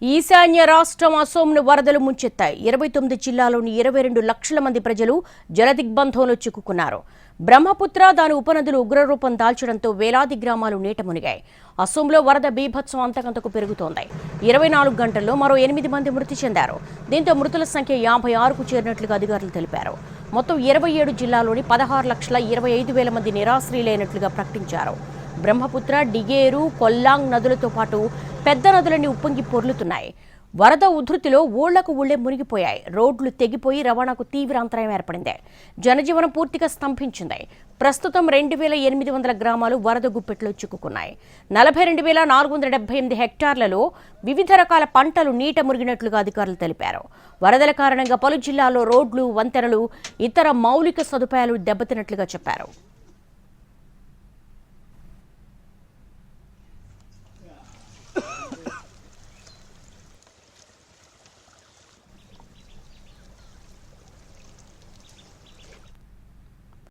ఈశాన్య రాష్ట్రం అసోంను వరదలు ముంచెత్తాయి. 29 జిల్లాలోని 22 లక్షల మంది ప్రజలు జలదిగ్బంధంలో చిక్కుకున్నారు. బ్రహ్మపుత్ర దాని ఉపనదులు ఉగ్రరూపం దాల్చడంతో వేలాది గ్రామాలు నీట మునిగాయి. అసోంలో వరద బీభత్సం అంతకంతకు పెరుగుతోంది. 24 గంటల్లో మరో 8 మంది మృతి చెందారు. దీంతో మృతుల సంఖ్య 56కు చేరినట్లుగా అధికారులు తెలిపారు. మొత్తం 27 జిల్లాలోని 16,25,000 మంది నిరాశ్రయులైనట్లుగా ప్రకటించారు. బ్రహ్మపుత్ర, డిగేరు, కొల్లాంగ్ నదులతో పాటు పెద్ద నదులన్నీ ఉప్పొంగి పొర్లుతున్నాయి. వరద ఉధృతిలో ఊళ్లకు ఊళ్లే మునిగిపోయాయి. రోడ్లు తెగిపోయి రవాణాకు తీవ్ర అంతరాయం ఏర్పడింది. జనజీవనం పూర్తిగా స్తంభించింది. ప్రస్తుతం 2,800 గ్రామాలు వరద గుప్పెట్లో చిక్కుకున్నాయి. 42,478 హెక్టార్లలో వివిధ రకాల పంటలు నీట మునిగినట్లుగా అధికారులు తెలిపారు. వరదల కారణంగా పలు జిల్లాల్లో రోడ్లు, వంతెనలు, ఇతర మౌలిక సదుపాయాలు దెబ్బతిన్నట్లుగా చెప్పారు.